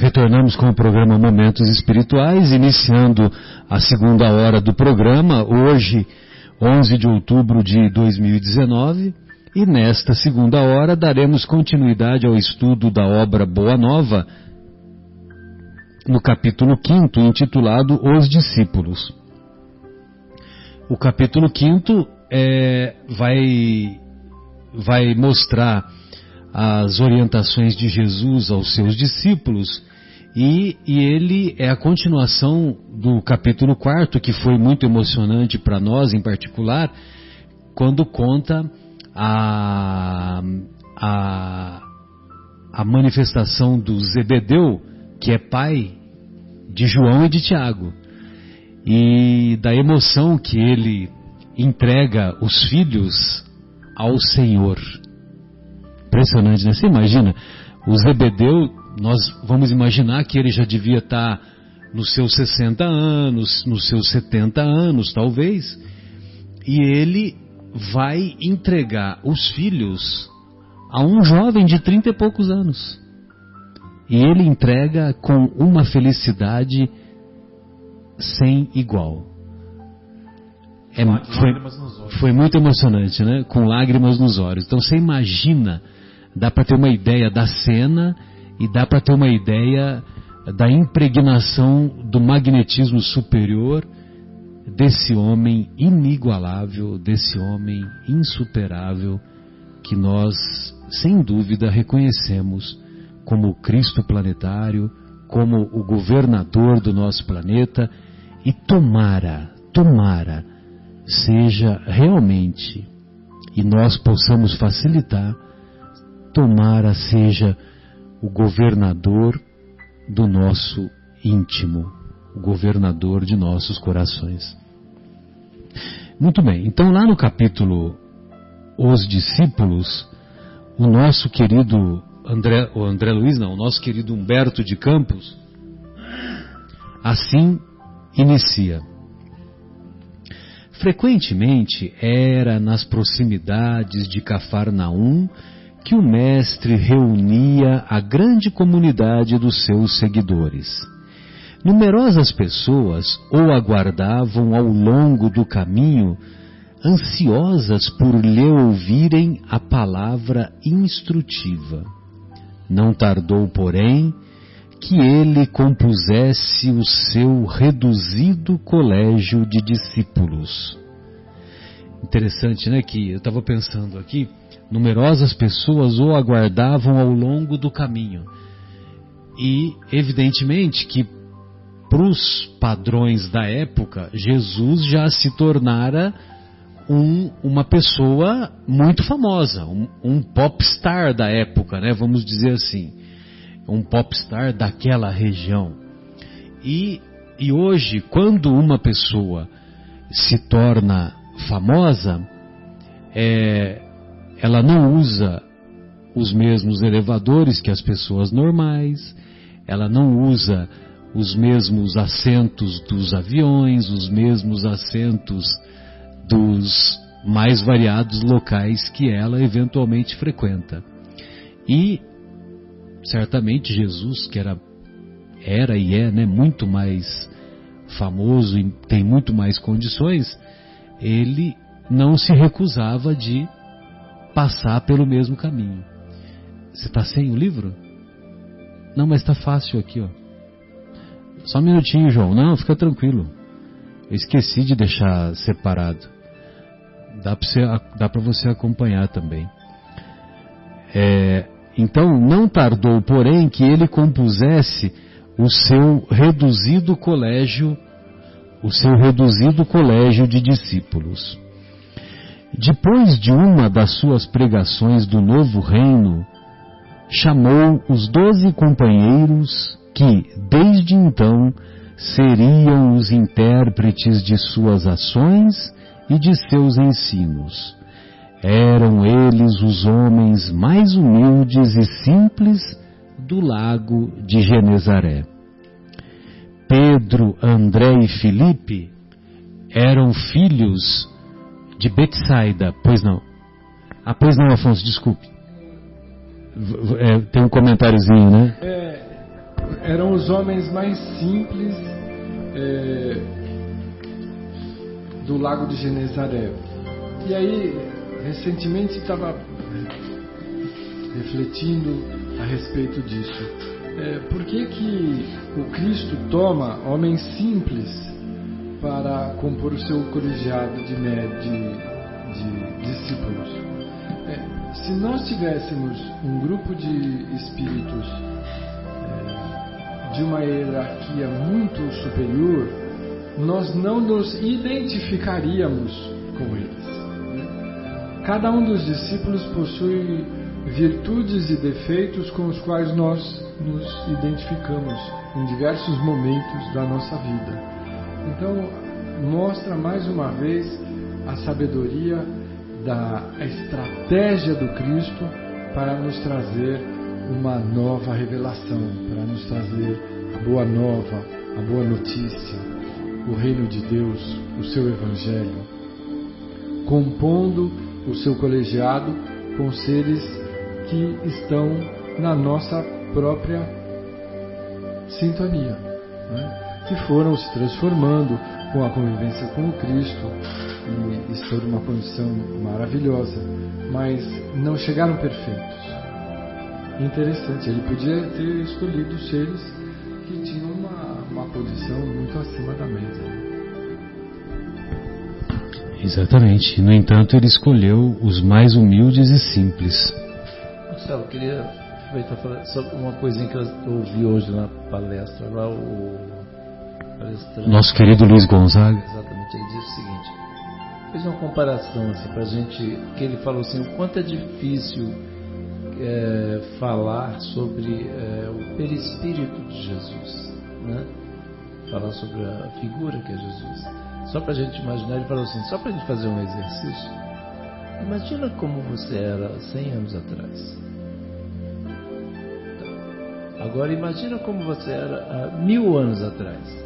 Retornamos com o programa Momentos Espirituais, iniciando a segunda hora do programa, hoje, 11 de outubro de 2019, e nesta segunda hora daremos continuidade ao estudo da obra Boa Nova, no capítulo 5º, intitulado Os Discípulos. O capítulo 5º vai mostrar as orientações de Jesus aos seus discípulos, e ele é a continuação do capítulo 4º, que foi muito emocionante para nós em particular, quando conta a manifestação do Zebedeu, que é pai de João e de Tiago, e da emoção que ele entrega os filhos ao Senhor. Impressionante, né? Você imagina, o Zebedeu, nós vamos imaginar que ele já devia estar nos seus 60 anos, nos seus 70 anos talvez, e ele vai entregar os filhos a um jovem de 30 e poucos anos. E ele entrega com uma felicidade sem igual. Foi muito emocionante, né? Com lágrimas nos olhos. Então você imagina, dá para ter uma ideia da cena e dá para ter uma ideia da impregnação do magnetismo superior desse homem inigualável, desse homem insuperável, que nós, sem dúvida, reconhecemos como o Cristo planetário, como o governador do nosso planeta, e tomara seja realmente, e nós possamos facilitar, tomara seja o governador do nosso íntimo, o governador de nossos corações. Muito bem, então lá no capítulo Os Discípulos, o nosso querido o nosso querido Humberto de Campos, assim inicia. Frequentemente era nas proximidades de Cafarnaum que o mestre reunia a grande comunidade dos seus seguidores. Numerosas pessoas o aguardavam ao longo do caminho, ansiosas por lhe ouvirem a palavra instrutiva. Não tardou, porém, que ele compusesse o seu reduzido colégio de discípulos. Interessante, né? Que eu estava pensando aqui, numerosas pessoas o aguardavam ao longo do caminho. E, evidentemente, que para os padrões da época, Jesus já se tornara uma pessoa muito famosa, um popstar da época, né? Vamos dizer assim. Um popstar daquela região. E hoje, quando uma pessoa se torna famosa, ela não usa os mesmos elevadores que as pessoas normais, ela não usa os mesmos assentos dos aviões, os mesmos assentos dos mais variados locais que ela eventualmente frequenta. E certamente Jesus, que era e é, né, muito mais famoso e tem muito mais condições, ele não se recusava de passar pelo mesmo caminho. Você está sem o livro? Não, mas está fácil aqui, ó. Só um minutinho, João. Não, fica tranquilo. Eu esqueci de deixar separado. Dá para você acompanhar também. Então, não tardou, porém, que ele compusesse o seu reduzido colégio de discípulos. Depois de uma das suas pregações do novo reino, chamou os 12 companheiros que, desde então, seriam os intérpretes de suas ações e de seus ensinos. Eram eles os homens mais humildes e simples do lago de Genezaré. Pedro, André e Filipe eram filhos de Betsaida. Pois não. Pois não, Afonso, desculpe. Tem um comentáriozinho, né? eram os homens mais simples do lago de Genezaré. E aí, recentemente estava refletindo a respeito disso. Por que o Cristo toma homens simples para compor o seu colegiado de discípulos? Se nós tivéssemos um grupo de espíritos de uma hierarquia muito superior, nós não nos identificaríamos com eles. Cada um dos discípulos possui virtudes e defeitos com os quais nós nos identificamos em diversos momentos da nossa vida. Então, mostra mais uma vez a sabedoria da estratégia do Cristo para nos trazer uma nova revelação, para nos trazer a boa nova, a boa notícia, o reino de Deus, o seu Evangelho, compondo o seu colegiado com seres que estão na nossa própria sintonia, que foram se transformando com a convivência com o Cristo e estão numa condição maravilhosa, mas não chegaram perfeitos. Interessante, ele podia ter escolhido seres que tinham uma posição muito acima da média. Exatamente. No entanto, ele escolheu os mais humildes e simples. Marcelo, eu queria aproveitar e falar sobre uma coisinha que eu ouvi hoje na palestra. Lá o palestrante, nosso querido Luiz Gonzaga. Exatamente, ele disse o seguinte: fez uma comparação assim, pra gente, que ele falou assim, o quanto é difícil falar sobre o perispírito de Jesus, né? Falar sobre a figura que é Jesus. Só pra gente imaginar, ele falou assim, só pra gente fazer um exercício, imagina como você era 100 anos atrás. Agora imagina como você era há 1000 anos atrás.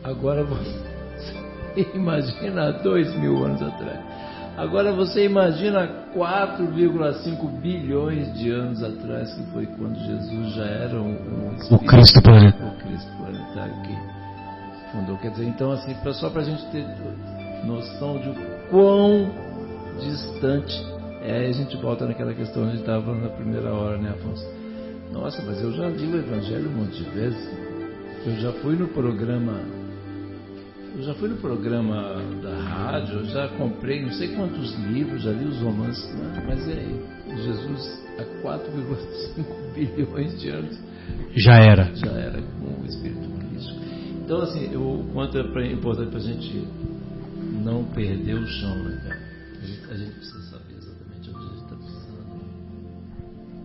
Agora você imagina há 2000 anos atrás. Agora você imagina 4,5 bilhões de anos atrás, que foi quando Jesus já era o Cristo planetário. O Cristo planetário que fundou. Quer dizer, então assim, só para a gente ter noção de quão distante a gente volta naquela questão que a gente estava falando na primeira hora, né, Afonso? Nossa, mas eu já li o Evangelho um monte de vezes. Eu já fui no programa da rádio, eu já comprei não sei quantos livros, já li os romances, né? Mas Jesus há 4,5 bilhões de anos já era com o Espírito Cristo. Então assim, o quanto é importante para a gente não perder o chão, né, cara? A gente precisa saber exatamente onde a gente está precisando.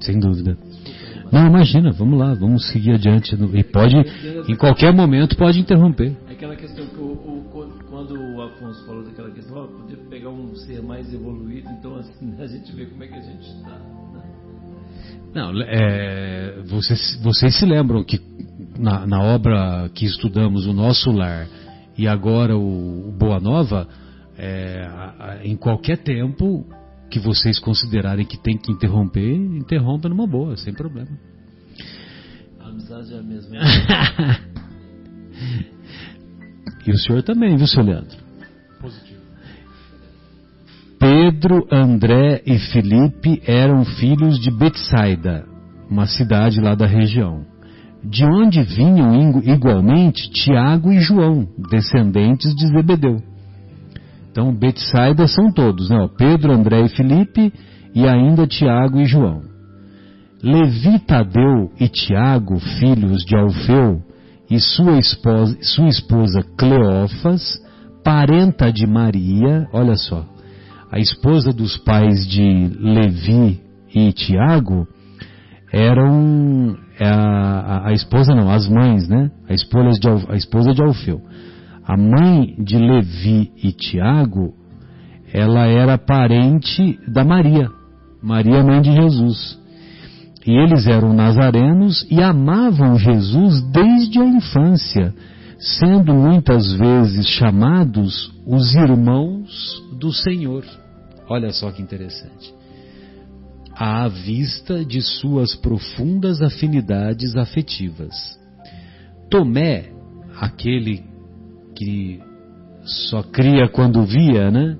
Sem dúvida. Não, imagina, vamos lá, vamos seguir adiante. E pode, em qualquer momento, pode interromper. Aquela questão que quando o Afonso falou daquela questão, podia pegar um ser mais evoluído, então assim, a gente vê como é que a gente está. Né? Não, vocês se lembram que na obra que estudamos, O Nosso Lar, e agora o Boa Nova, em qualquer tempo que vocês considerarem que tem que interromper, interrompa numa boa, sem problema. A amizade é a mesma. E o senhor também, viu, seu Leandro? Positivo. Pedro, André e Filipe eram filhos de Betsaida, uma cidade lá da região, de onde vinham igualmente Tiago e João, descendentes de Zebedeu. Então, Betsaida são todos, né? Pedro, André e Filipe, e ainda Tiago e João. Levi, Tadeu e Tiago, filhos de Alfeu, e sua esposa Cleófas, parenta de Maria, olha só, a esposa dos pais de Levi e Tiago, eram a esposa não, as mães, né? A esposa de Alfeu. A mãe de Levi e Tiago, ela era parente da Maria, mãe de Jesus. E eles eram nazarenos e amavam Jesus desde a infância, sendo muitas vezes chamados os irmãos do Senhor. Olha só que interessante. à vista de suas profundas afinidades afetivas. Tomé, aquele que só cria quando via, né?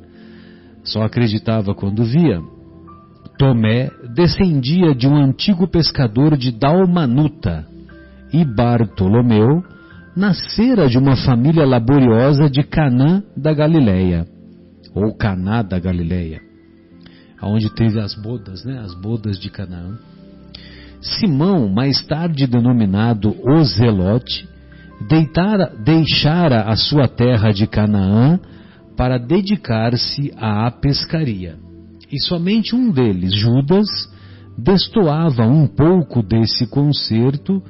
Só acreditava quando via. Tomé descendia de um antigo pescador de Dalmanuta, e Bartolomeu nascera de uma família laboriosa de Canaã da Galileia, ou Caná da Galileia, onde teve as bodas, né? As bodas de Canaã. Simão, mais tarde denominado o Zelote, deixara a sua terra de Canaã para dedicar-se à pescaria. E somente um deles, Judas, destoava um pouco desse concerto,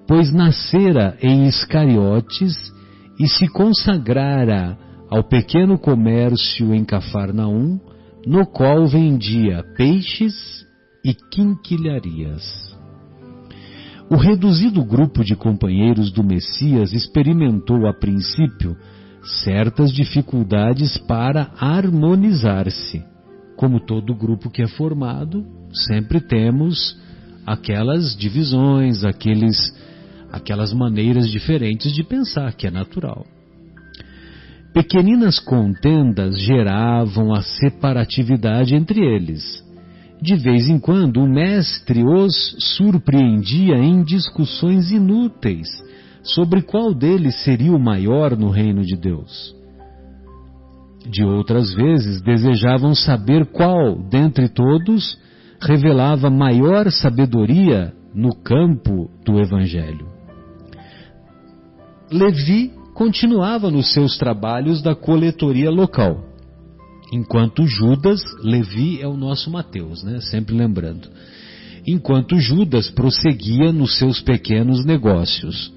pois nascera em Iscariotes e se consagrara ao pequeno comércio em Cafarnaum, no qual vendia peixes e quinquilharias. O reduzido grupo de companheiros do Messias experimentou a princípio certas dificuldades para harmonizar-se. Como todo grupo que é formado, sempre temos aquelas divisões, aquelas maneiras diferentes de pensar, que é natural. Pequeninas contendas geravam a separatividade entre eles. De vez em quando, o mestre os surpreendia em discussões inúteis sobre qual deles seria o maior no reino de Deus. De outras vezes, desejavam saber qual, dentre todos, revelava maior sabedoria no campo do Evangelho. Levi continuava nos seus trabalhos da coletoria local, enquanto Judas, Levi é o nosso Mateus, né? Sempre lembrando, enquanto Judas prosseguia nos seus pequenos negócios,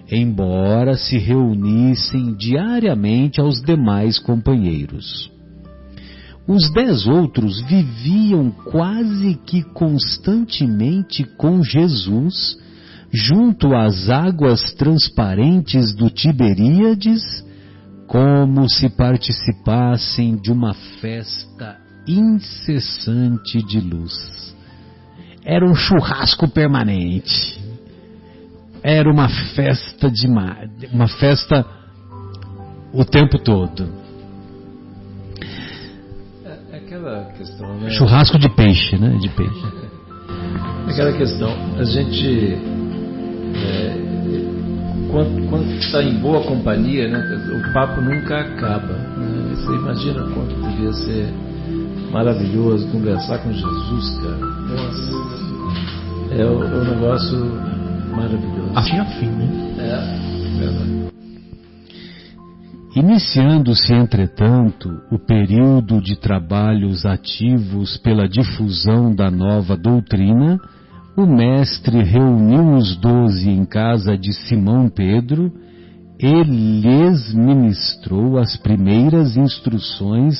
embora se reunissem diariamente aos demais companheiros. Os 10 outros viviam quase que constantemente com Jesus, junto às águas transparentes do Tiberíades, como se participassem de uma festa incessante de luz. Era um churrasco permanente. Era uma festa o tempo todo. É aquela questão, né? Churrasco de peixe, né? De peixe. Aquela questão, a gente quando está em boa companhia, né, o papo nunca acaba, né? Você imagina quanto devia ser maravilhoso conversar com Jesus, cara. Nossa, é um negócio maravilhoso. Afim a fim, né? É verdade. Iniciando-se, entretanto, o período de trabalhos ativos pela difusão da nova doutrina, o mestre reuniu os 12 em casa de Simão Pedro e lhes ministrou as primeiras instruções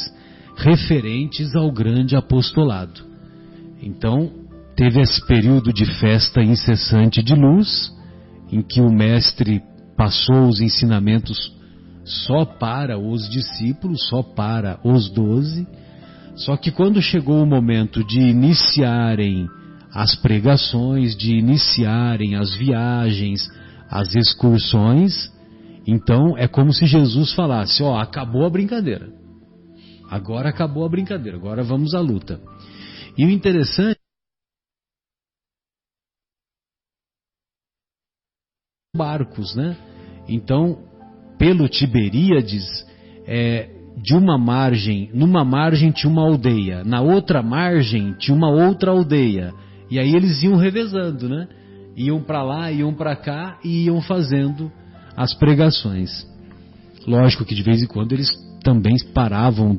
referentes ao grande apostolado. Então, teve esse período de festa incessante de luz, em que o mestre passou os ensinamentos só para os discípulos, só para os 12, só que quando chegou o momento de iniciarem as pregações, de iniciarem as viagens, as excursões, então é como se Jesus falasse, acabou a brincadeira. Agora acabou a brincadeira, agora vamos à luta. E o interessante, barcos, né? Então, pelo Tiberíades, numa margem tinha uma aldeia, na outra margem tinha uma outra aldeia, e aí eles iam revezando, né? Iam para lá, iam para cá e iam fazendo as pregações. Lógico que de vez em quando eles também paravam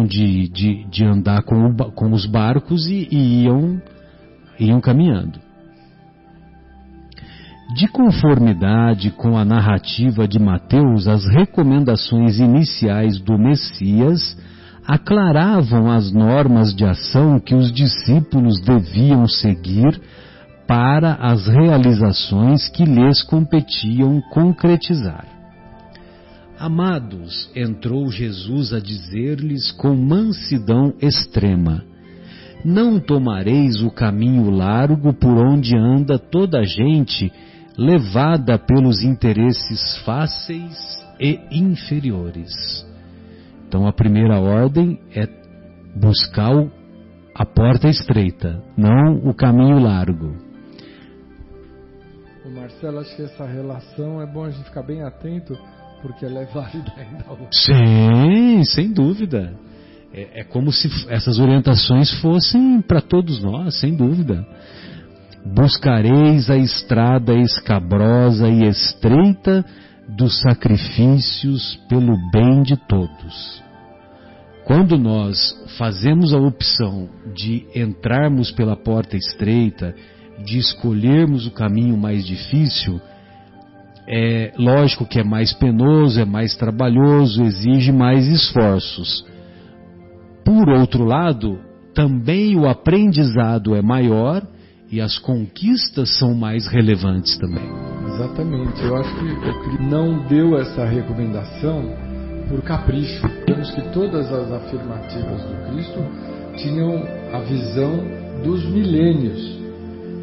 de andar com os barcos e iam caminhando. De conformidade com a narrativa de Mateus, as recomendações iniciais do Messias aclaravam as normas de ação que os discípulos deviam seguir para as realizações que lhes competiam concretizar. Amados, entrou Jesus a dizer-lhes com mansidão extrema: não tomareis o caminho largo por onde anda toda a gente, levada pelos interesses fáceis e inferiores. Então a primeira ordem é buscar a porta estreita, não o caminho largo. O Marcelo, acho que essa relação é bom a gente ficar bem atento, porque ela é válida ainda hoje. Sim, sem dúvida. É como se essas orientações fossem para todos nós, sem dúvida. Buscareis a estrada escabrosa e estreita dos sacrifícios pelo bem de todos. Quando nós fazemos a opção de entrarmos pela porta estreita, de escolhermos o caminho mais difícil, é lógico que é mais penoso, é mais trabalhoso, exige mais esforços. Por outro lado, também o aprendizado é maior e as conquistas são mais relevantes também. Exatamente. Eu acho que o Cristo não deu essa recomendação por capricho. Vemos que todas as afirmativas do Cristo tinham a visão dos milênios.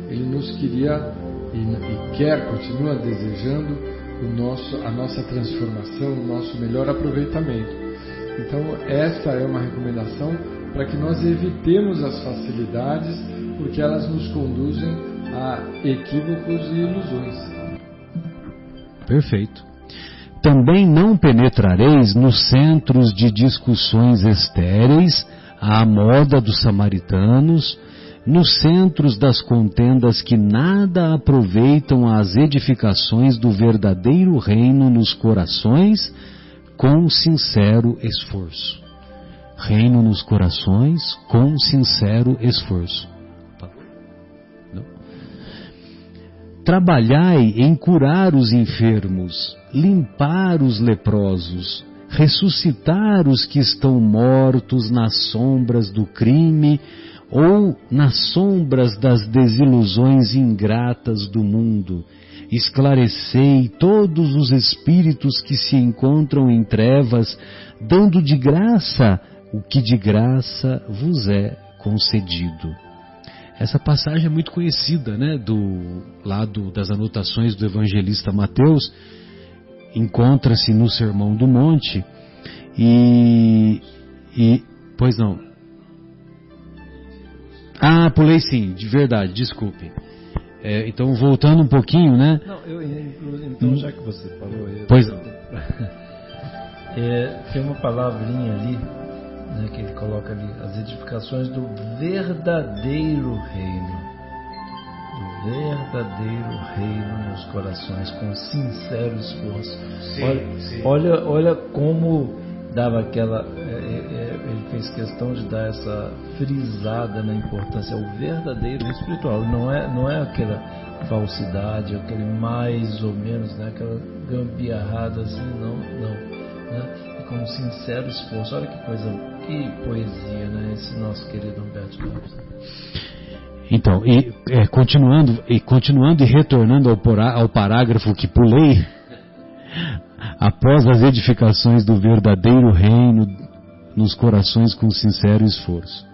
Ele nos queria e quer, continua desejando a nossa transformação, o nosso melhor aproveitamento. Então essa é uma recomendação para que nós evitemos as facilidades, porque elas nos conduzem a equívocos e ilusões. Perfeito. Também não penetrareis nos centros de discussões estéreis, à moda dos samaritanos, nos centros das contendas que nada aproveitam às edificações do verdadeiro reino nos corações, com sincero esforço. Reino nos corações, com sincero esforço. Trabalhai em curar os enfermos, limpar os leprosos, ressuscitar os que estão mortos nas sombras do crime ou nas sombras das desilusões ingratas do mundo. Esclarecei todos os espíritos que se encontram em trevas, dando de graça o que de graça vos é concedido. Essa passagem é muito conhecida, né? Do lado das anotações do evangelista Mateus, encontra-se no Sermão do Monte pois não. Pulei sim, de verdade, desculpe. Então, voltando um pouquinho, né? Não, então, já que você falou... Pois tem uma palavrinha ali, né, que ele coloca ali, as edificações do verdadeiro reino. Do verdadeiro reino nos corações, com sincero esforço. Sim. Olha como dava aquela... ele fez questão de dar essa frisada na importância, o verdadeiro espiritual, não é aquela falsidade, aquele mais ou menos, né, aquela gambiarrada assim, não, né, e com sincero esforço. Olha que coisa, que poesia, né, esse nosso querido Humberto Lopes. Então, continuando e retornando ao parágrafo que pulei, após as edificações do verdadeiro reino nos corações com sincero esforço,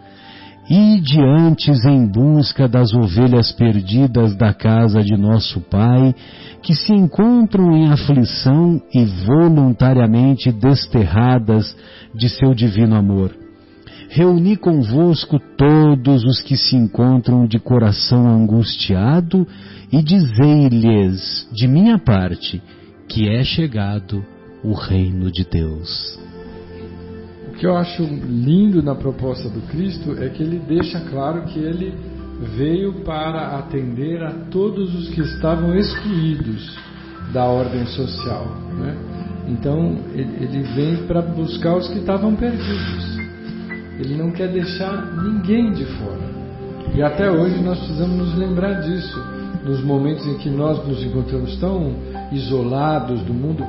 ide antes em busca das ovelhas perdidas da casa de nosso Pai, que se encontram em aflição e voluntariamente desterradas de seu divino amor. Reuni convosco todos os que se encontram de coração angustiado e dizei-lhes, de minha parte, que é chegado o reino de Deus. O que eu acho lindo na proposta do Cristo é que ele deixa claro que ele veio para atender a todos os que estavam excluídos da ordem social, né? Então ele vem para buscar os que estavam perdidos. Ele não quer deixar ninguém de fora. E até hoje nós precisamos nos lembrar disso, nos momentos em que nós nos encontramos tão isolados do mundo,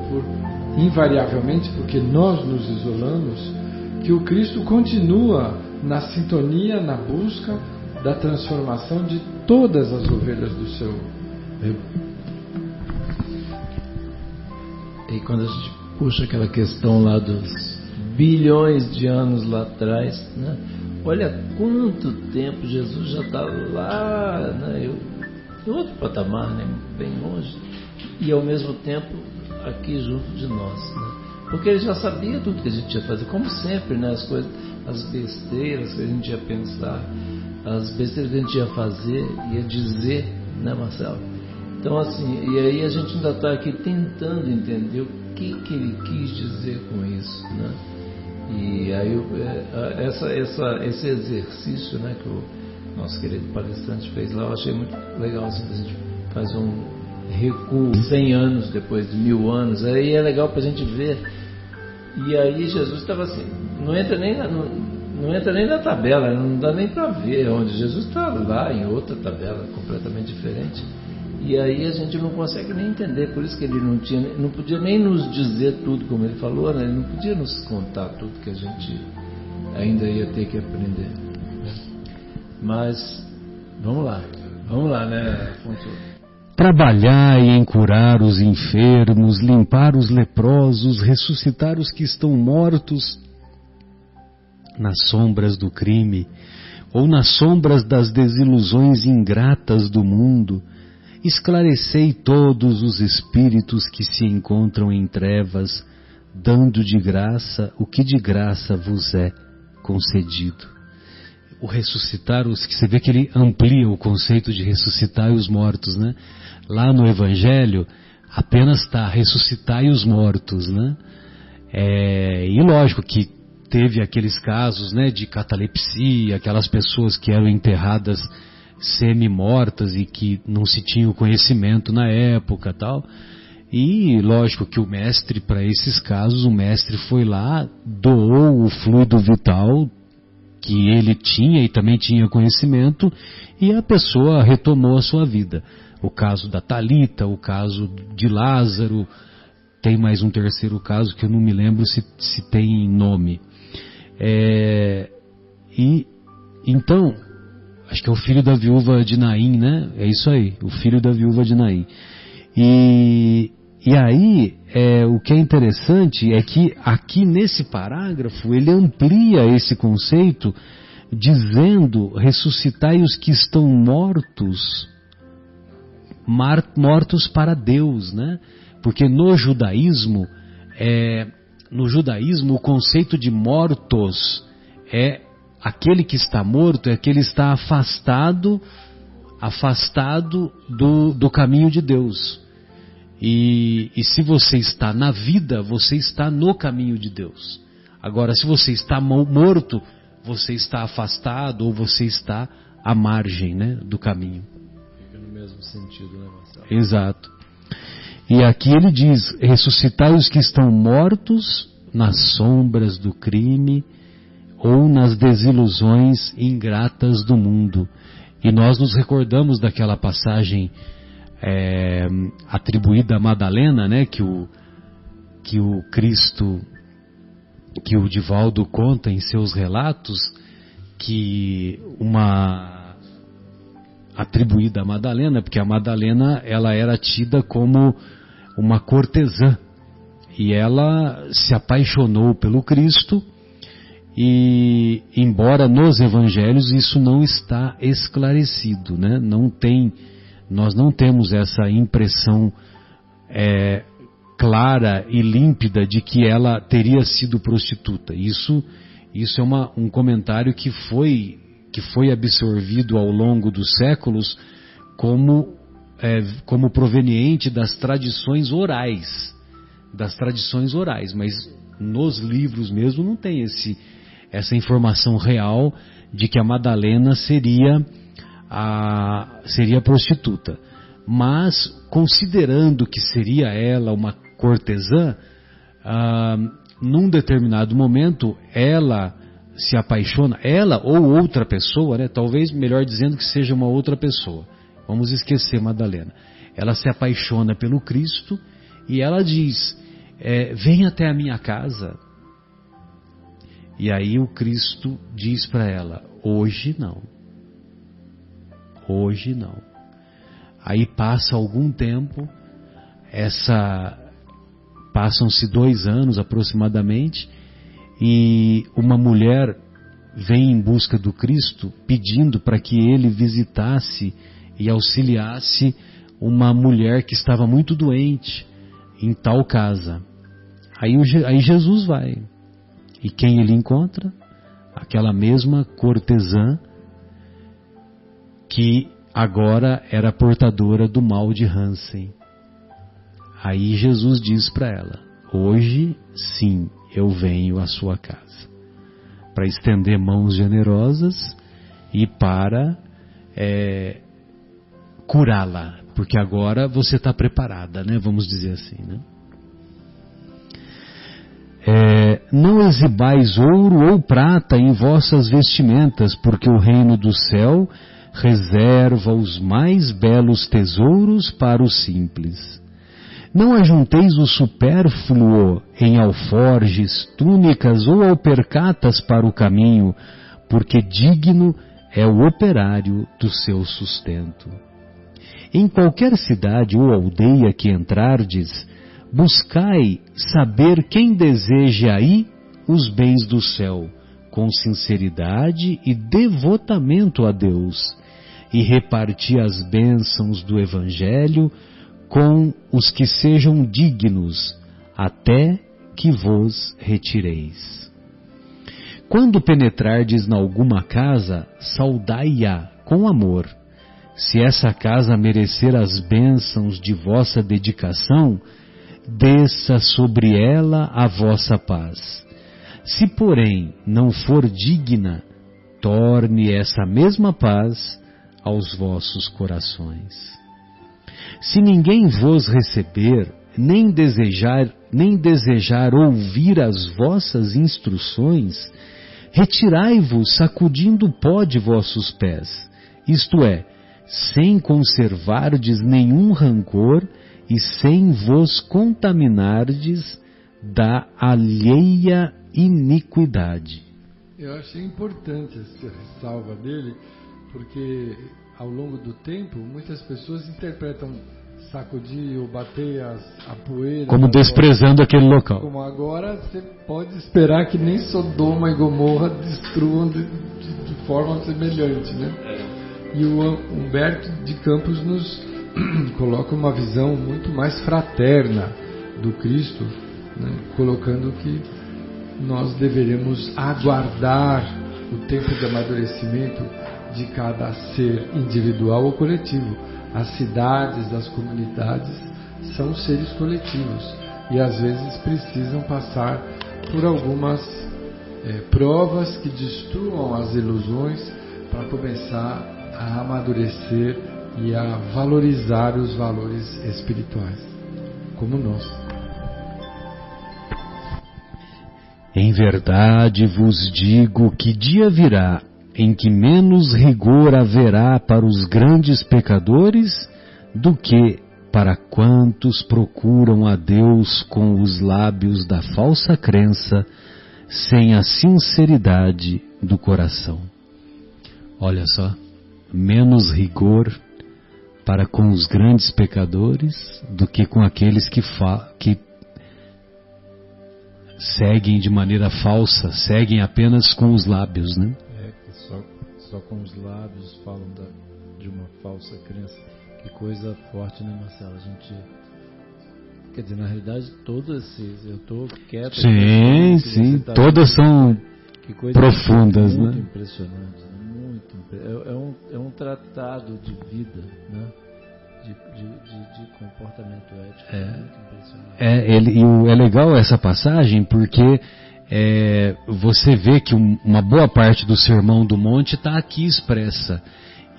invariavelmente porque nós nos isolamos, que o Cristo continua na sintonia, na busca da transformação de todas as ovelhas do seu rebanho. E quando a gente puxa aquela questão lá dos bilhões de anos lá atrás, né? olha quanto tempo Jesus já está lá, né, em outro patamar, né, bem longe, e ao mesmo tempo aqui junto de nós, né? Porque ele já sabia tudo que a gente ia fazer, como sempre, né, as coisas, as besteiras que a gente ia pensar, as besteiras que a gente ia fazer, ia dizer, né, Marcelo? Então, assim, e aí a gente ainda está aqui tentando entender o que ele quis dizer com isso, né? E aí esse exercício, né, que o nosso querido palestrante fez lá, eu achei muito legal, assim, a gente fazer um recuo 100 anos depois de 1000 anos, aí é legal para a gente ver. E aí Jesus estava assim, não entra nem na tabela, não dá nem para ver onde Jesus está lá em outra tabela completamente diferente. E aí a gente não consegue nem entender, por isso que ele não podia nem nos dizer tudo como ele falou, né? Ele não podia nos contar tudo que a gente ainda ia ter que aprender. Mas vamos lá, né, Afonso? Trabalhai em curar os enfermos, limpar os leprosos, ressuscitar os que estão mortos nas sombras do crime, ou nas sombras das desilusões ingratas do mundo. Esclarecei todos os espíritos que se encontram em trevas, dando de graça o que de graça vos é concedido. O ressuscitar os que, você vê que ele amplia o conceito de ressuscitar os mortos, né? Lá no Evangelho apenas está ressuscitar os mortos, né? E lógico que teve aqueles casos, né, de catalepsia, aquelas pessoas que eram enterradas semi-mortas e que não se tinha o conhecimento na época, tal. E lógico que o mestre, para esses casos, o mestre foi lá, doou o fluido vital que ele tinha e também tinha conhecimento, e a pessoa retomou a sua vida. O caso da Talita, o caso de Lázaro, tem mais um terceiro caso que eu não me lembro se tem nome. E então, acho que é o filho da viúva de Naim, né? É isso aí, o filho da viúva de Naim. E aí, o que é interessante é que aqui nesse parágrafo ele amplia esse conceito, dizendo: ressuscitai os que estão mortos para Deus, né? Porque no judaísmo o conceito de mortos é aquele que está morto, é aquele que está afastado do caminho de Deus. E se você está na vida, você está no caminho de Deus. Agora, se você está morto, você está afastado ou você está à margem, né, do caminho. Fica no mesmo sentido, né, Marcelo? Exato. E aqui ele diz: ressuscitai os que estão mortos nas sombras do crime ou nas desilusões ingratas do mundo. E nós nos recordamos daquela passagem atribuída a Madalena, né, que o Cristo, que o Divaldo conta em seus relatos, que atribuída a Madalena, porque a Madalena ela era tida como uma cortesã, e ela se apaixonou pelo Cristo, e embora nos evangelhos isso não está esclarecido, né? Nós não temos essa impressão clara e límpida de que ela teria sido prostituta. Isso é um comentário que foi absorvido ao longo dos séculos como proveniente das tradições orais, mas nos livros mesmo não tem essa informação real de que a Madalena seria prostituta. Mas, considerando que seria ela uma cortesã, num determinado momento ela se apaixona, ela ou outra pessoa, né? Talvez melhor dizendo que seja uma outra pessoa, vamos esquecer Madalena. Ela se apaixona pelo Cristo e ela diz: vem até a minha casa. E aí o Cristo diz para ela: hoje não. Hoje não. Aí passa algum tempo, passam-se 2 anos aproximadamente, e uma mulher vem em busca do Cristo, pedindo para que ele visitasse e auxiliasse uma mulher que estava muito doente em tal casa. Aí Jesus vai. E quem ele encontra? Aquela mesma cortesã que agora era portadora do mal de Hansen. Aí Jesus diz para ela: hoje sim eu venho à sua casa, para estender mãos generosas e para curá-la, porque agora você está preparada, né? Vamos dizer assim, né? Não exibais ouro ou prata em vossas vestimentas, porque o reino do céu reserva os mais belos tesouros para os simples. Não ajunteis o supérfluo em alforjes, túnicas ou alpercatas para o caminho, porque digno é o operário do seu sustento. Em qualquer cidade ou aldeia que entrardes, buscai saber quem deseja aí os bens do céu, com sinceridade e devotamento a Deus, e reparti as bênçãos do Evangelho com os que sejam dignos, até que vos retireis. Quando penetrardes na alguma casa, saudai-a com amor. Se essa casa merecer as bênçãos de vossa dedicação, desça sobre ela a vossa paz. Se, porém, não for digna, torne essa mesma paz aos vossos corações. Se ninguém vos receber, nem desejar ouvir as vossas instruções, retirai-vos sacudindo o pó de vossos pés, isto é, sem conservardes nenhum rancor e sem vos contaminardes da alheia iniquidade. Eu achei importante essa ressalva dele, porque ao longo do tempo muitas pessoas interpretam sacudir ou bater a poeira como desprezando aquele local. Como agora você pode esperar que nem Sodoma e Gomorra destruam de forma semelhante, né? E o Humberto de Campos nos coloca uma visão muito mais fraterna do Cristo, né? Colocando que nós deveremos aguardar o tempo de amadurecimento de cada ser individual ou coletivo. As cidades, as comunidades são seres coletivos e às vezes precisam passar por algumas provas que destruam as ilusões para começar a amadurecer e a valorizar os valores espirituais, como nós. Em verdade vos digo que dia virá em que menos rigor haverá para os grandes pecadores do que para quantos procuram a Deus com os lábios da falsa crença, sem a sinceridade do coração. Olha só, menos rigor para com os grandes pecadores do que com aqueles que seguem de maneira falsa, seguem apenas com os lábios, né? Só com os lábios falam de uma falsa crença. Que coisa forte, né, Marcelo? A gente, quer dizer, na realidade, todas esses, eu estou quieto. Sim, tá todas são profundas, muito, né? Impressionante, é um tratado de vida, né? De comportamento ético, muito impressionante. É legal essa passagem porque você vê que uma boa parte do Sermão do Monte está aqui expressa.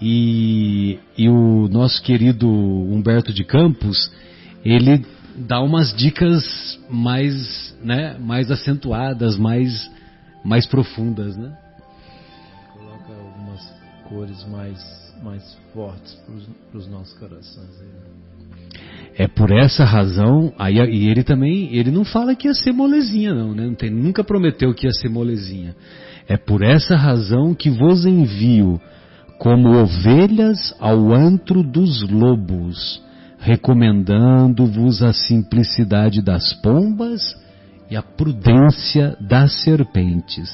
E o nosso querido Humberto de Campos, ele dá umas dicas mais, né, mais acentuadas, mais profundas, né? Coloca algumas cores mais fortes para os nossos corações aí, né? É por essa razão, e ele também, ele não fala que ia ser molezinha não, né? Nunca prometeu que ia ser molezinha. É por essa razão que vos envio como ovelhas ao antro dos lobos, recomendando-vos a simplicidade das pombas e a prudência das serpentes.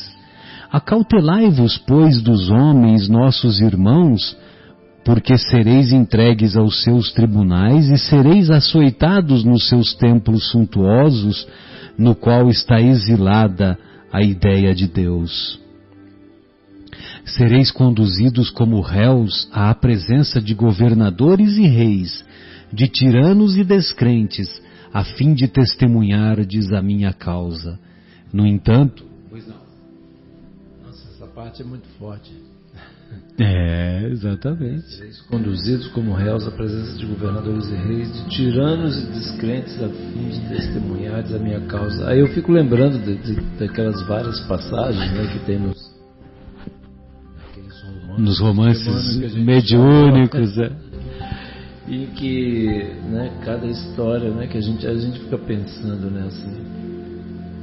Acautelai-vos, pois, dos homens, nossos irmãos, porque sereis entregues aos seus tribunais e sereis açoitados nos seus templos suntuosos, no qual está exilada a ideia de Deus. Sereis conduzidos como réus à presença de governadores e reis, de tiranos e descrentes, a fim de testemunhardes a minha causa. No entanto... Pois não. Nossa, essa parte é muito forte. Exatamente. Sereis conduzidos como réus à presença de governadores e reis, de tiranos e descrentes, a fim de testemunhardes a minha causa. Aí eu fico lembrando daquelas várias passagens, né, que tem nos romances mediúnicos, e que, né, cada história, né, que a gente fica pensando, né, assim,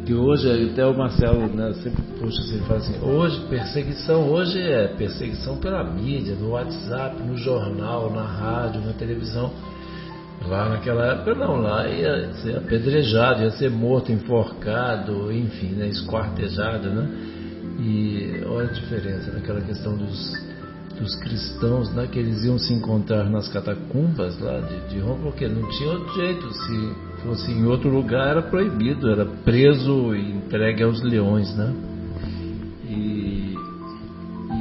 que hoje, até o Marcelo, né, sempre puxa assim, fala assim, hoje é perseguição pela mídia, no WhatsApp, no jornal, na rádio, na televisão. Lá naquela época não, lá ia ser apedrejado, ia ser morto, enforcado, enfim, né, esquartejado, né? E olha a diferença naquela questão dos cristãos, né, que eles iam se encontrar nas catacumbas lá de Roma, porque não tinha outro jeito. Se fosse em outro lugar era proibido, era preso e entregue aos leões, né? E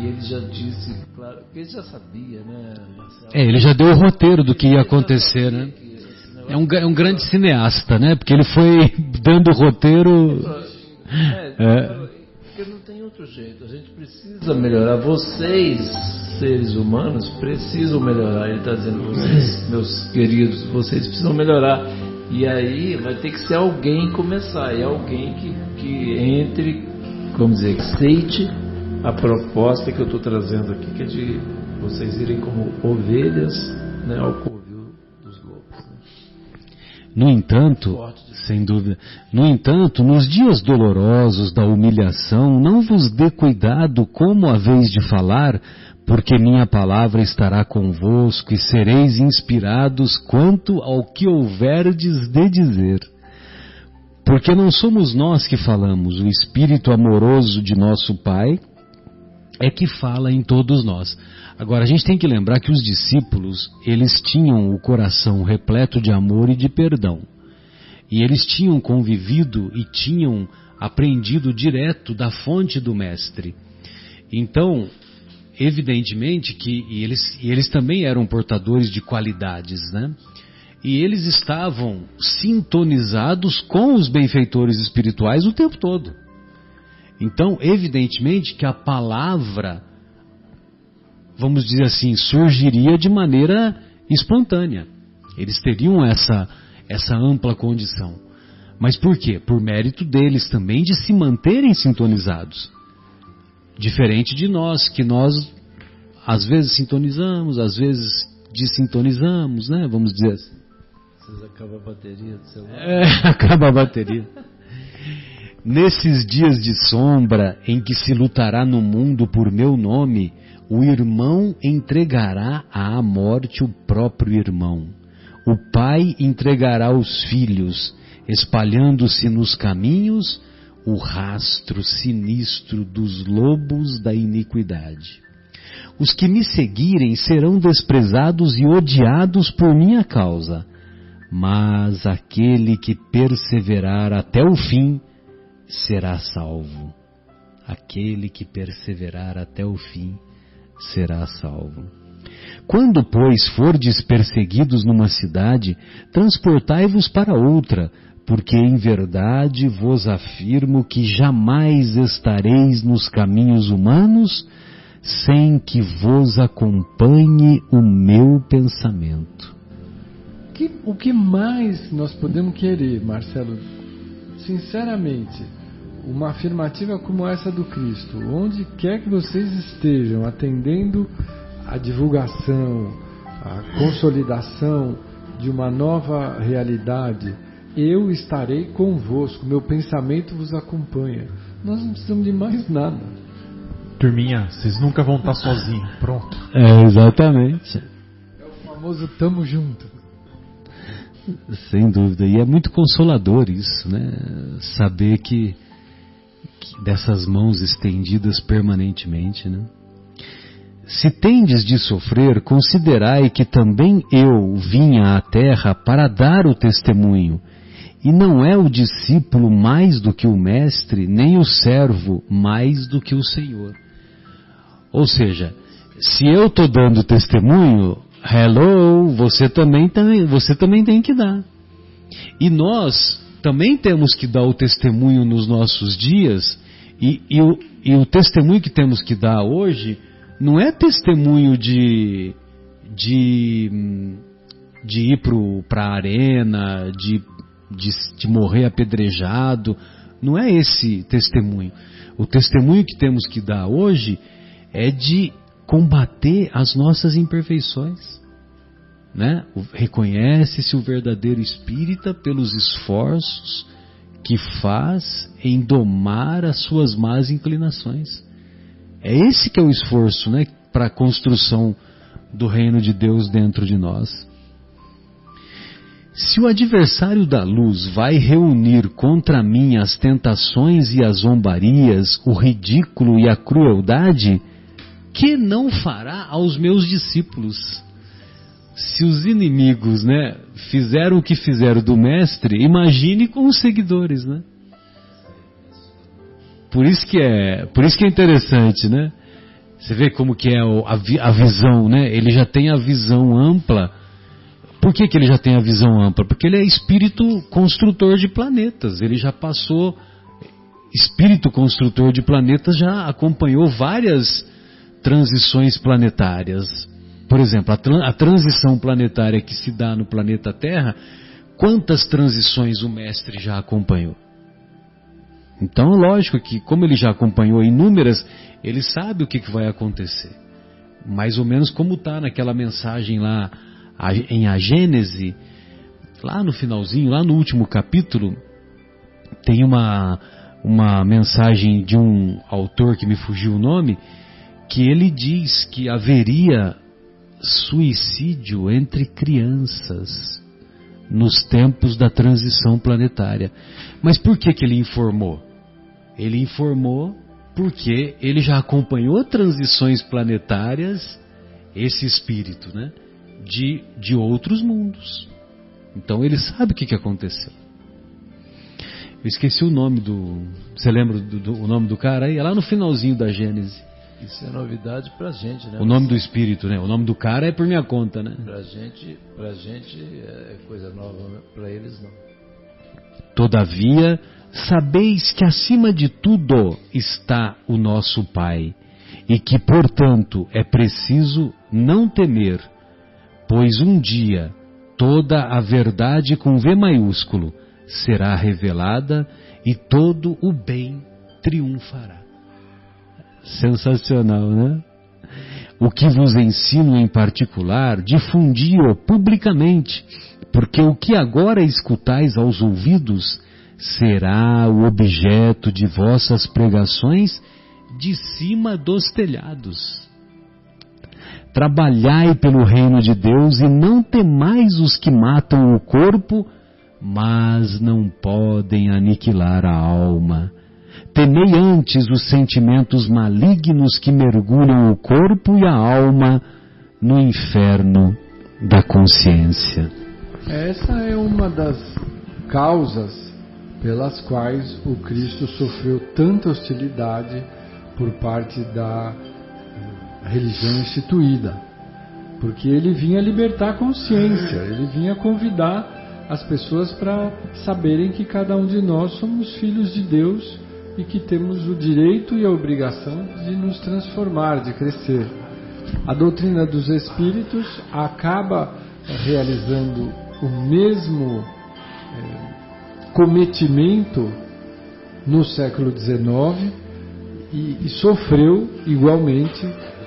ele já disse, claro, que ele já sabia, né, Marcelo? Ele já deu o roteiro do que ia acontecer, né? É um grande cineasta, né? Porque ele foi dando o roteiro... Porque não tem outro jeito. A gente precisa melhorar. Vocês, seres humanos, precisam melhorar. Ele está dizendo, vocês, meus queridos, vocês precisam melhorar. E aí vai ter que ser alguém começar. E alguém que entre, vamos dizer, que aceite a proposta que eu estou trazendo aqui, que é de vocês irem como ovelhas, né, ao covil dos lobos. Né? No entanto, sem dúvida, nos dias dolorosos da humilhação, não vos dê cuidado como haveis de falar, porque minha palavra estará convosco e sereis inspirados quanto ao que houverdes de dizer. Porque não somos nós que falamos, o Espírito amoroso de nosso Pai é que fala em todos nós. Agora, a gente tem que lembrar que os discípulos, eles tinham o coração repleto de amor e de perdão. E eles tinham convivido e tinham aprendido direto da fonte do Mestre. Então, evidentemente que eles também eram portadores de qualidades, né? E eles estavam sintonizados com os benfeitores espirituais o tempo todo. Então, evidentemente que a palavra, vamos dizer assim, surgiria de maneira espontânea. Eles teriam essa ampla condição. Mas por quê? Por mérito deles também de se manterem sintonizados. Diferente de nós, que nós às vezes sintonizamos, às vezes desintonizamos, né? Vamos dizer assim. Vocês acabam a bateria do celular? Acaba a bateria. Nesses dias de sombra em que se lutará no mundo por meu nome, o irmão entregará à morte o próprio irmão. O pai entregará os filhos, espalhando-se nos caminhos o rastro sinistro dos lobos da iniquidade. Os que me seguirem serão desprezados e odiados por minha causa, mas aquele que perseverar até o fim será salvo. Aquele que perseverar até o fim será salvo. Quando, pois, fordes perseguidos numa cidade, transportai-vos para outra, porque em verdade vos afirmo que jamais estareis nos caminhos humanos sem que vos acompanhe o meu pensamento. O que mais nós podemos querer, Marcelo? Sinceramente, uma afirmativa como essa do Cristo, onde quer que vocês estejam atendendo a divulgação, a consolidação de uma nova realidade, eu estarei convosco, meu pensamento vos acompanha. Nós não precisamos de mais nada. Turminha, vocês nunca vão estar sozinhos. Pronto. Exatamente. É o famoso tamo junto. Sem dúvida. E é muito consolador isso, né? Saber que dessas mãos estendidas permanentemente, né? Se tendes de sofrer, considerai que também eu vinha à terra para dar o testemunho, e não é o discípulo mais do que o mestre, nem o servo mais do que o Senhor. Ou seja, se eu estou dando testemunho, hello, você também tem que dar. E nós também temos que dar o testemunho nos nossos dias, e o testemunho que temos que dar hoje não é testemunho de ir para a arena, de morrer apedrejado. Não é esse testemunho. O testemunho que temos que dar hoje é de combater as nossas imperfeições, né? Reconhece-se o verdadeiro espírita pelos esforços que faz em domar as suas más inclinações. É esse que é o esforço, né, para a construção do reino de Deus dentro de nós. Se o adversário da luz vai reunir contra mim as tentações e as zombarias, o ridículo e a crueldade, que não fará aos meus discípulos? Se os inimigos, né, fizeram o que fizeram do mestre, imagine com os seguidores, né? Por isso que é interessante, né? Você vê como que é a visão, né? Ele já tem a visão ampla. Por que ele já tem a visão ampla? Porque ele é espírito construtor de planetas. Ele já passou, espírito construtor de planetas, já acompanhou várias transições planetárias. Por exemplo, a transição planetária que se dá no planeta Terra, quantas transições o mestre já acompanhou? Então, lógico que, como ele já acompanhou inúmeras, ele sabe o que vai acontecer. Mais ou menos como está naquela mensagem lá em A Gênese, lá no finalzinho, lá no último capítulo, tem uma mensagem de um autor que me fugiu o nome, que ele diz que haveria suicídio entre crianças nos tempos da transição planetária. Mas por que ele informou? Ele informou porque ele já acompanhou transições planetárias, esse espírito, né, de outros mundos. Então ele sabe o que aconteceu. Eu esqueci o nome Você lembra o nome do cara aí? É lá no finalzinho da Gênese. Isso é novidade pra gente, né? O nome do espírito, né? O nome do cara é por minha conta, né? Pra gente é coisa nova, pra eles não. Todavia, sabeis que acima de tudo está o nosso Pai, e que, portanto, é preciso não temer, pois um dia toda a verdade com V maiúsculo será revelada e todo o bem triunfará. Sensacional, né? O que vos ensino em particular, difundi-o publicamente, porque o que agora escutais aos ouvidos será o objeto de vossas pregações de cima dos telhados. Trabalhai pelo reino de Deus e não temais os que matam o corpo, mas não podem aniquilar a alma. Temei antes os sentimentos malignos que mergulham o corpo e a alma no inferno da consciência. Essa é uma das causas pelas quais o Cristo sofreu tanta hostilidade por parte da religião instituída. Porque ele vinha libertar a consciência, ele vinha convidar as pessoas para saberem que cada um de nós somos filhos de Deus e que temos o direito e a obrigação de nos transformar, de crescer. A doutrina dos Espíritos acaba realizando o mesmo cometimento no século XIX e sofreu igualmente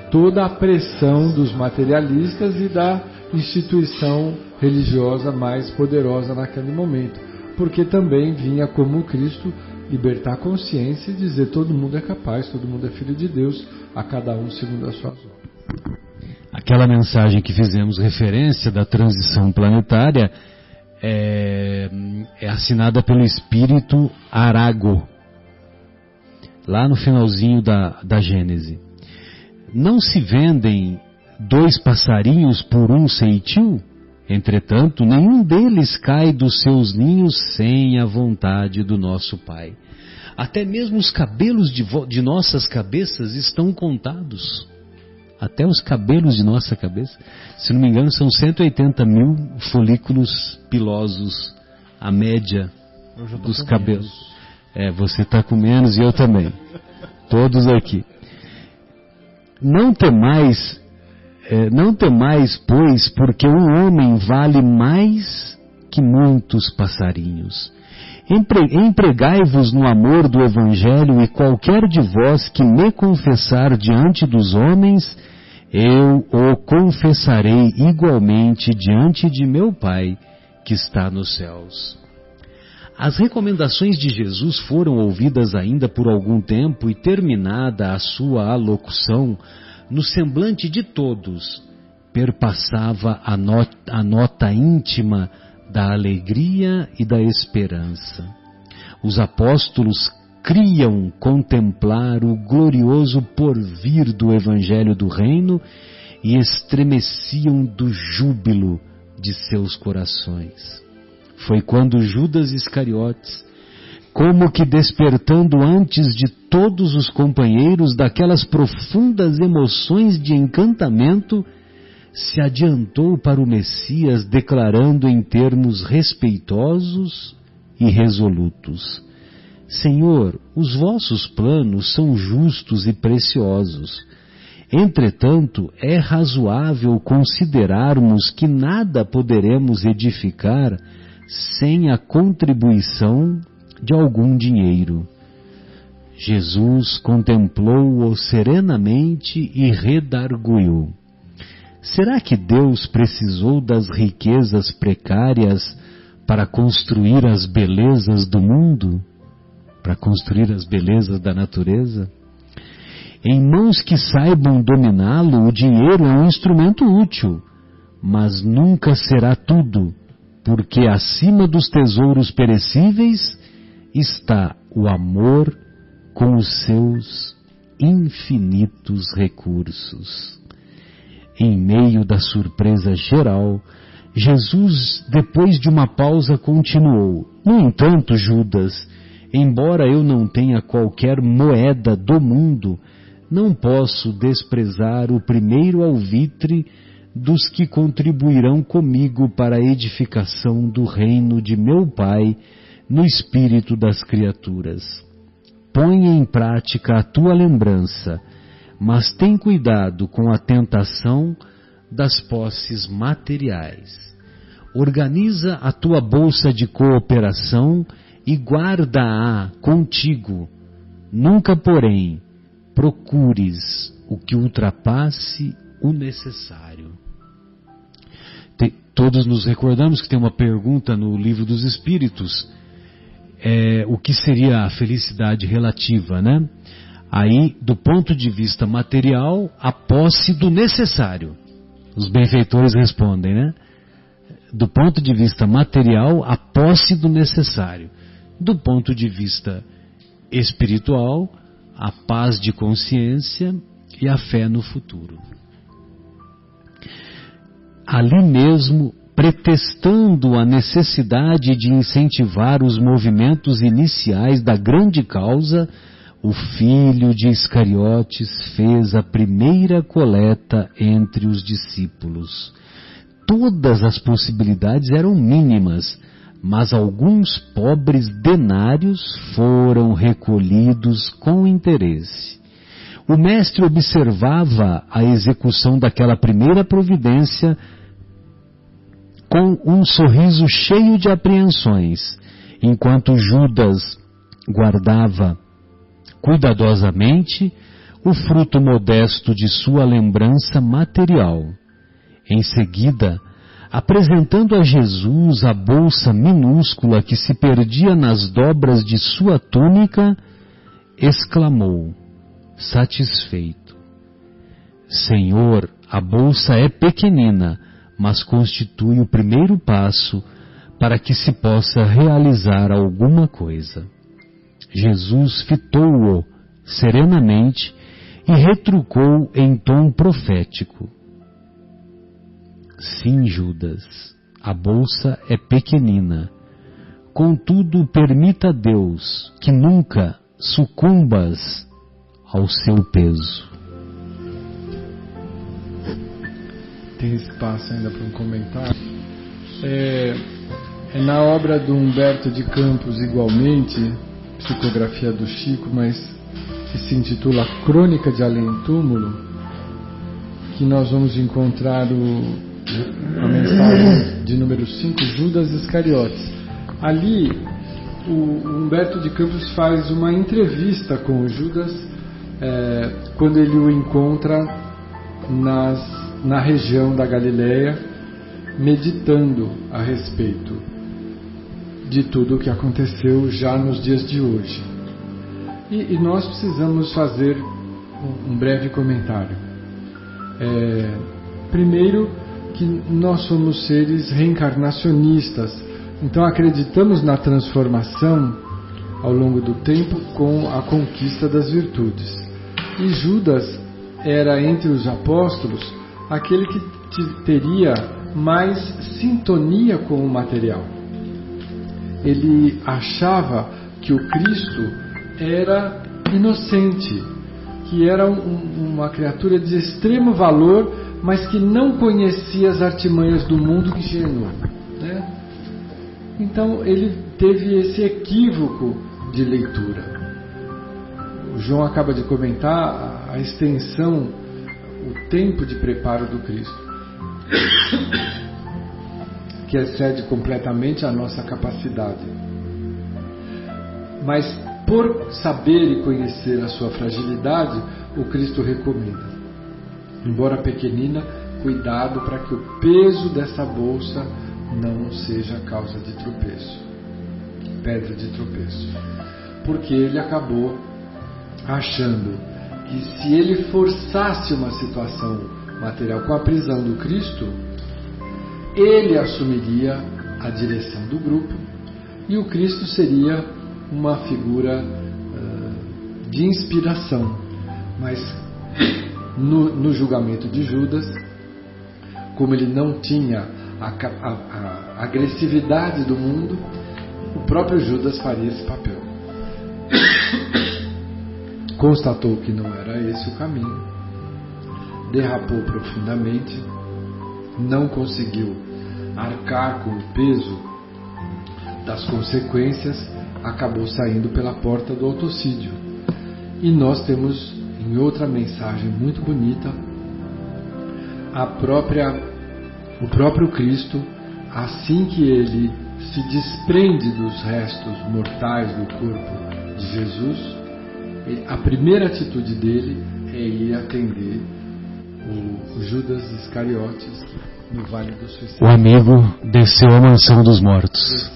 toda a pressão dos materialistas e da instituição religiosa mais poderosa naquele momento, porque também vinha como Cristo libertar a consciência e dizer todo mundo é capaz, todo mundo é filho de Deus, a cada um segundo as suas obras. Aquela mensagem que fizemos referência da transição planetária é assinada pelo espírito Arago. lá no finalzinho da Gênese. Não se vendem 2 passarinhos por 1 ceitil? Entretanto, nenhum deles cai dos seus ninhos sem a vontade do nosso Pai. Até mesmo os cabelos de nossas cabeças estão contados. Até os cabelos de nossa cabeça. Se não me engano, são 180 mil folículos pilosos, a média dos cabelos. Você está com menos e eu também. Todos aqui. Não temais, pois, porque um homem vale mais que muitos passarinhos. Empregai-vos no amor do Evangelho, e qualquer de vós que me confessar diante dos homens, eu o confessarei igualmente diante de meu Pai que está nos céus. As recomendações de Jesus foram ouvidas ainda por algum tempo, e terminada a sua alocução, no semblante de todos perpassava a nota íntima da alegria e da esperança. Os apóstolos criam contemplar o glorioso porvir do Evangelho do Reino e estremeciam do júbilo de seus corações. Foi quando Judas Iscariotes, como que despertando antes de todos os companheiros daquelas profundas emoções de encantamento, se adiantou para o Messias, declarando em termos respeitosos e resolutos: Senhor, os vossos planos são justos e preciosos. Entretanto, é razoável considerarmos que nada poderemos edificar sem a contribuição de algum dinheiro. Jesus contemplou-o serenamente e redarguiu: será que Deus precisou das riquezas precárias para construir as belezas do mundo? Para construir as belezas da natureza? Em mãos que saibam dominá-lo, o dinheiro é um instrumento útil, mas nunca será tudo, porque acima dos tesouros perecíveis está o amor com os seus infinitos recursos. Em meio da surpresa geral, Jesus, depois de uma pausa, continuou: no entanto, Judas, embora eu não tenha qualquer moeda do mundo, não posso desprezar o primeiro alvitre dos que contribuirão comigo para a edificação do reino de meu Pai no espírito das criaturas. Põe em prática a tua lembrança, mas tem cuidado com a tentação das posses materiais. Organiza a tua bolsa de cooperação e guarda-a contigo. Nunca, porém, procures o que ultrapasse o necessário. Todos nos recordamos que tem uma pergunta no Livro dos Espíritos, o que seria a felicidade relativa, né? Aí, do ponto de vista material, a posse do necessário. Os benfeitores respondem, né? Do ponto de vista material, a posse do necessário. Do ponto de vista espiritual, a paz de consciência e a fé no futuro. Ali mesmo, pretextando a necessidade de incentivar os movimentos iniciais da grande causa, o filho de Iscariotes fez a primeira coleta entre os discípulos. Todas as possibilidades eram mínimas, mas alguns pobres denários foram recolhidos com interesse. O mestre observava a execução daquela primeira providência com um sorriso cheio de apreensões, enquanto Judas guardava cuidadosamente o fruto modesto de sua lembrança material. Em seguida, apresentando a Jesus a bolsa minúscula que se perdia nas dobras de sua túnica, exclamou, satisfeito: Senhor, a bolsa é pequenina, mas constitui o primeiro passo para que se possa realizar alguma coisa. Jesus fitou-o serenamente, e retrucou em tom profético: sim, Judas, a bolsa é pequenina. Contudo, permita a Deus que nunca sucumbas ao seu peso. Tem espaço ainda para um comentário? É na obra do Humberto de Campos, igualmente, psicografia do Chico, mas que se intitula Crônica de Além Túmulo, que nós vamos encontrar a mensagem de número 5, Judas Iscariotes. Ali, o Humberto de Campos faz uma entrevista com o Judas quando ele o encontra na região da Galileia, meditando a respeito de tudo o que aconteceu já nos dias de hoje. E nós precisamos fazer um breve comentário. Primeiro, que nós somos seres reencarnacionistas, então acreditamos na transformação ao longo do tempo com a conquista das virtudes. E Judas era, entre os apóstolos, aquele que teria mais sintonia com o material. Ele achava que o Cristo era inocente, que era uma criatura de extremo valor, mas que não conhecia as artimanhas do mundo, ingênuo, né? Então ele teve esse equívoco de leitura. O João acaba de comentar a extensão, o tempo de preparo do Cristo, que excede completamente a nossa capacidade. Mas por saber e conhecer a sua fragilidade, o Cristo recomenda, embora pequenina, cuidado para que o peso dessa bolsa não seja causa de tropeço, pedra de tropeço, porque ele acabou achando que se ele forçasse uma situação material com a prisão do Cristo, ele assumiria a direção do grupo e o Cristo seria uma figura de inspiração. Mas no julgamento de Judas, como ele não tinha a agressividade do mundo, o próprio Judas faria esse papel. Constatou que não era esse o caminho, derrapou profundamente, não conseguiu arcar com o peso das consequências, acabou saindo pela porta do autocídio. E nós temos em outra mensagem muito bonita o próprio Cristo, assim que ele se desprende dos restos mortais do corpo de Jesus, a primeira atitude dele é ir atender o Judas Iscariotes no Vale do Suicídio. O amigo desceu à mansão dos mortos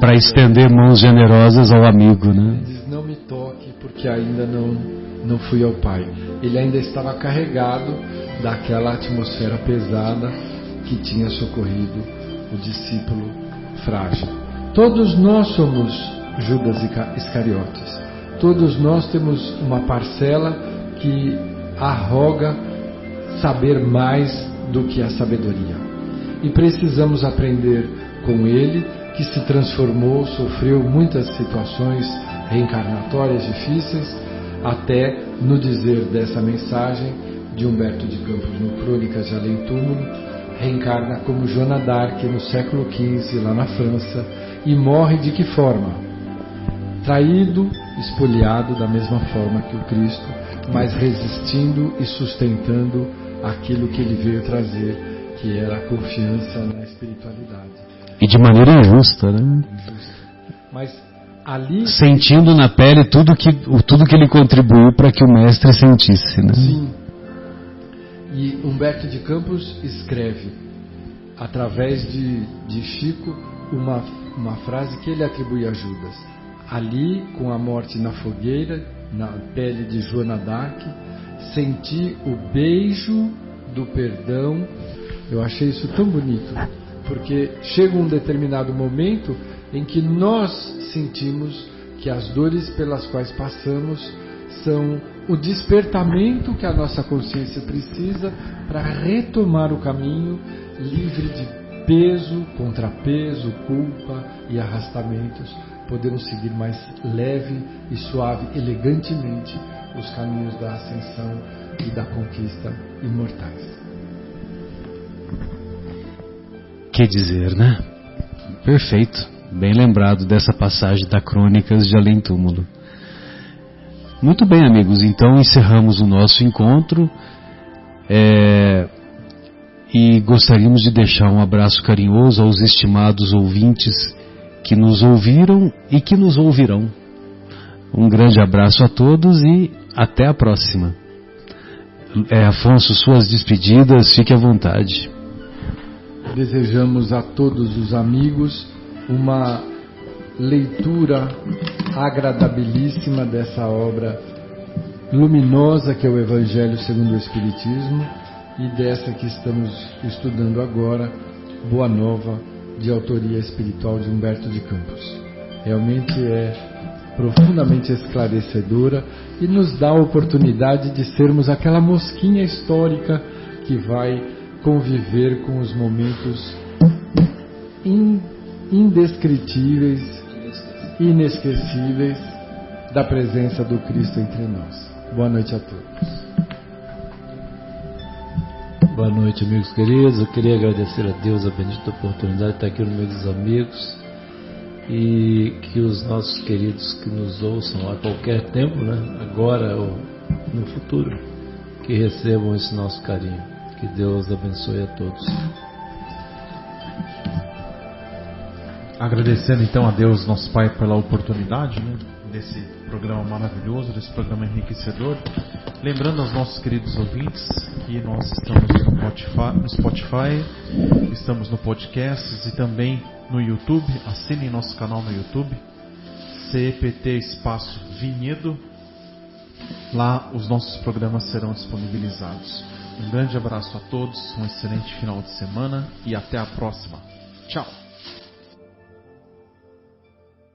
para estender mãos generosas ao amigo, né? Ele diz: não me toque, porque ainda não fui ao Pai. Ele ainda estava carregado daquela atmosfera pesada que tinha socorrido o discípulo frágil. Todos nós somos Judas Iscariotes. Todos nós temos uma parcela que arroga saber mais do que a sabedoria. E precisamos aprender com ele, que se transformou, sofreu muitas situações reencarnatórias difíceis, até no dizer dessa mensagem de Humberto de Campos no Crônicas de Além Túmulo, reencarna como Joana d'Arc no século XV, lá na França, e morre de que forma? Traído, espoliado da mesma forma que o Cristo, mas resistindo e sustentando aquilo que ele veio trazer, que era a confiança na espiritualidade. E de maneira injusta, né? Mas ali, sentindo na pele tudo que ele contribuiu para que o mestre sentisse, né? Sim. E Humberto de Campos escreve, através de Chico, uma frase que ele atribui a Judas. Ali, com a morte na fogueira, na pele de Joana d'Arc, senti o beijo do perdão. Eu achei isso tão bonito, porque chega um determinado momento em que nós sentimos que as dores pelas quais passamos são o despertamento que a nossa consciência precisa para retomar o caminho livre de peso, contrapeso, culpa e arrastamentos. Podemos seguir mais leve e suave, elegantemente, os caminhos da ascensão e da conquista imortais. Que dizer, né? Perfeito. Bem lembrado dessa passagem da Crônicas de Além Túmulo. Muito bem, amigos. Então encerramos o nosso encontro. E gostaríamos de deixar um abraço carinhoso aos estimados ouvintes que nos ouviram e que nos ouvirão. Um grande abraço a todos e até a próxima. Afonso, suas despedidas, fique à vontade. Desejamos a todos os amigos uma leitura agradabilíssima dessa obra luminosa que é o Evangelho segundo o Espiritismo e dessa que estamos estudando agora, Boa Nova, de autoria espiritual de Humberto de Campos. Realmente é profundamente esclarecedora e nos dá a oportunidade de sermos aquela mosquinha histórica que vai conviver com os momentos indescritíveis, inesquecíveis da presença do Cristo entre nós. Boa noite a todos. Boa noite, amigos queridos. Eu queria agradecer a Deus a bendita oportunidade de estar aqui no meio dos amigos e que os nossos queridos que nos ouçam a qualquer tempo, né, agora ou no futuro, que recebam esse nosso carinho. Que Deus abençoe a todos. Agradecendo então a Deus, nosso Pai, pela oportunidade, né, desse programa maravilhoso, desse programa enriquecedor. Lembrando aos nossos queridos ouvintes que nós estamos no Spotify, estamos no Podcasts e também no YouTube. Assinem nosso canal no YouTube, CEPT Espaço Vinhedo. Lá os nossos programas serão disponibilizados. Um grande abraço a todos, um excelente final de semana e até a próxima. Tchau!